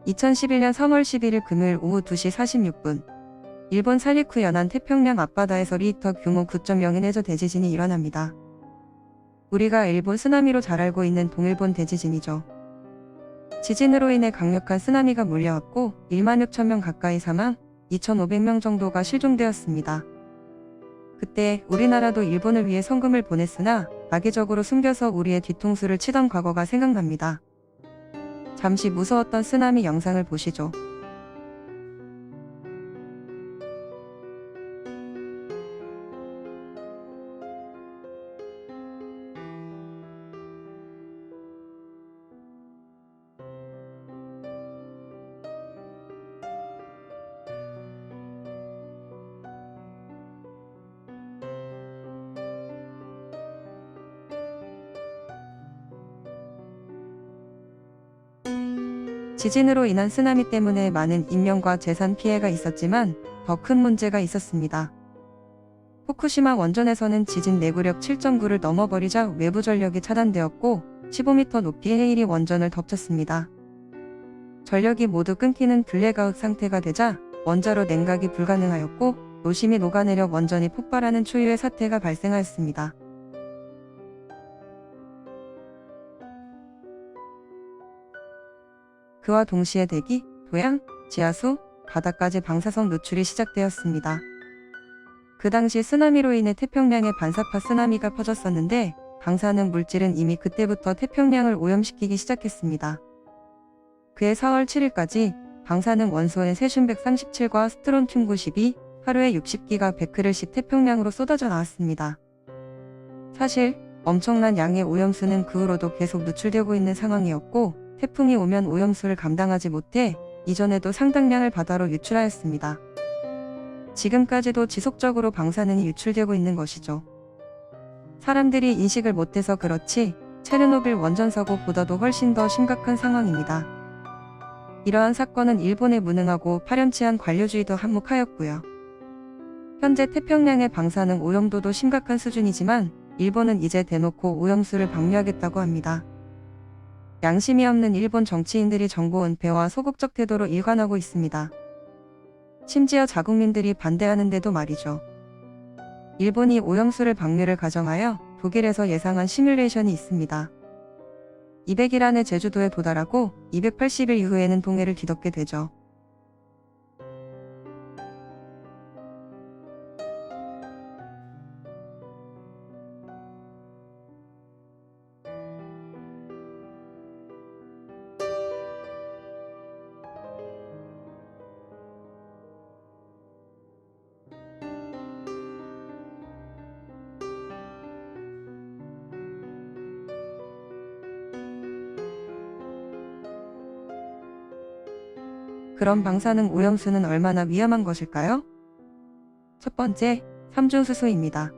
2011년 3월 11일 금요일 오후 2시 46분 일본 사리쿠 연안 태평양 앞바다에서 리히터 규모 9.0의 해저 대지진이 일어납니다. 우리가 일본 쓰나미로 잘 알고 있는 동일본 대지진이죠. 지진으로 인해 강력한 쓰나미가 몰려왔고 1만 6천 명 가까이 사망, 2,500명 정도가 실종되었습니다. 그때 우리나라도 일본을 위해 성금을 보냈으나 악의적으로 숨겨서 우리의 뒤통수를 치던 과거가 생각납니다. 잠시 무서웠던 쓰나미 영상을 보시죠. 지진으로 인한 쓰나미 때문에 많은 인명과 재산 피해가 있었지만 더 큰 문제가 있었습니다. 후쿠시마 원전에서는 지진 내구력 7.9를 넘어버리자 외부 전력이 차단되었고 15m 높이의 해일이 원전을 덮쳤습니다. 전력이 모두 끊기는 블랙아웃 상태가 되자 원자로 냉각이 불가능하였고 노심이 녹아내려 원전이 폭발하는 초유의 사태가 발생하였습니다. 그와 동시에 대기, 토양, 지하수, 바다까지 방사성 노출이 시작되었습니다. 그 당시 쓰나미로 인해 태평양에 반사파 쓰나미가 퍼졌었는데 방사능 물질은 이미 그때부터 태평양을 오염시키기 시작했습니다. 그해 4월 7일까지 방사능 원소인 세슘 137과 스트론튬 92, 하루에 60기가 베크렐씩 태평양으로 쏟아져 나왔습니다. 사실 엄청난 양의 오염수는 그 후로도 계속 누출되고 있는 상황이었고 태풍이 오면 오염수를 감당하지 못해 이전에도 상당량을 바다로 유출하였습니다. 지금까지도 지속적으로 방사능이 유출되고 있는 것이죠. 사람들이 인식을 못해서 그렇지 체르노빌 원전 사고보다도 훨씬 더 심각한 상황입니다. 이러한 사건은 일본에 무능하고 파렴치한 관료주의도 한몫하였고요. 현재 태평양의 방사능 오염도도 심각한 수준이지만 일본은 이제 대놓고 오염수를 방류하겠다고 합니다. 양심이 없는 일본 정치인들이 정보 은폐와 소극적 태도로 일관하고 있습니다. 심지어 자국민들이 반대하는데도 말이죠. 일본이 오염수를 방류를 가정하여 독일에서 예상한 시뮬레이션이 있습니다. 200일 안에 제주도에 도달하고 280일 이후에는 동해를 뒤덮게 되죠. 그럼 방사능 오염수는 얼마나 위험한 것일까요? 첫 번째, 삼중수소입니다.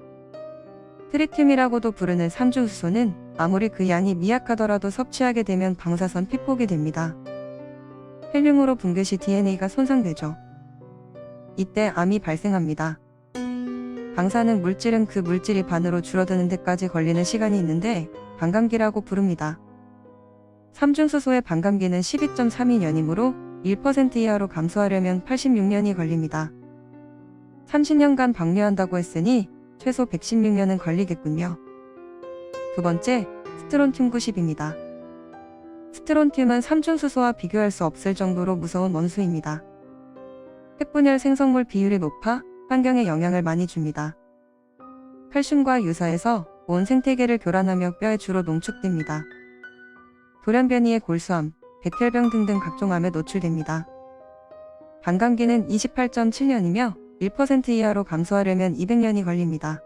트리튬이라고도 부르는 삼중수소는 아무리 그 양이 미약하더라도 섭취하게 되면 방사선 피폭이 됩니다. 헬륨으로 붕괴 시 DNA가 손상되죠. 이때 암이 발생합니다. 방사능 물질은 그 물질이 반으로 줄어드는 데까지 걸리는 시간이 있는데 반감기라고 부릅니다. 삼중수소의 반감기는 12.32년이므로 1% 이하로 감소하려면 86년이 걸립니다. 30년간 방류한다고 했으니 최소 116년은 걸리겠군요. 두 번째, 스트론튬 90입니다. 스트론튬은 삼중수소와 비교할 수 없을 정도로 무서운 원소입니다. 핵분열 생성물 비율이 높아 환경에 영향을 많이 줍니다. 칼슘과 유사해서 온 생태계를 교란하며 뼈에 주로 농축됩니다. 돌연변이의 골수암, 백혈병 등등 각종 암에 노출됩니다. 반감기는 28.7년이며 1% 이하로 감소하려면 200년이 걸립니다.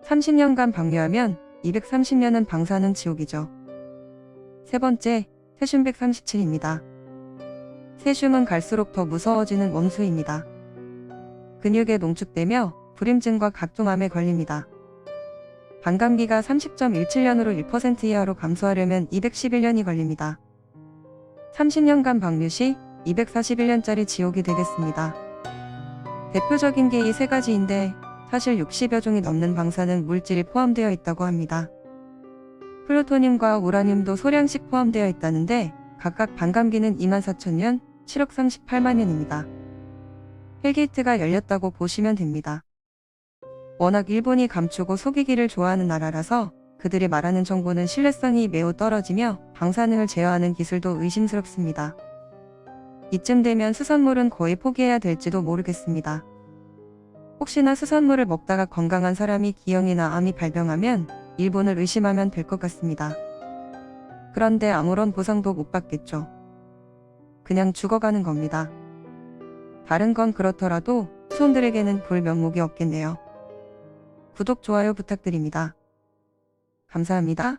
30년간 방류하면 230년은 방사능 지옥이죠. 세 번째, 세슘 137입니다. 세슘은 갈수록 더 무서워지는 원소입니다. 근육에 농축되며 불임증과 각종 암에 걸립니다. 반감기가 30.17년으로 1% 이하로 감소하려면 211년이 걸립니다. 30년간 방류 시 241년짜리 지옥이 되겠습니다. 대표적인 게 이 세 가지인데 사실 60여 종이 넘는 방사능 물질이 포함되어 있다고 합니다. 플루토늄과 우라늄도 소량씩 포함되어 있다는데 각각 반감기는 24,000년, 7억 38만 년입니다. 헬게이트가 열렸다고 보시면 됩니다. 워낙 일본이 감추고 속이기를 좋아하는 나라라서 그들이 말하는 정보는 신뢰성이 매우 떨어지며 방사능을 제어하는 기술도 의심스럽습니다. 이쯤 되면 수산물은 거의 포기해야 될지도 모르겠습니다. 혹시나 수산물을 먹다가 건강한 사람이 기형이나 암이 발병하면 일본을 의심하면 될 것 같습니다. 그런데 아무런 보상도 못 받겠죠. 그냥 죽어가는 겁니다. 다른 건 그렇더라도 수험들에게는 볼 면목이 없겠네요. 구독, 좋아요 부탁드립니다. 감사합니다.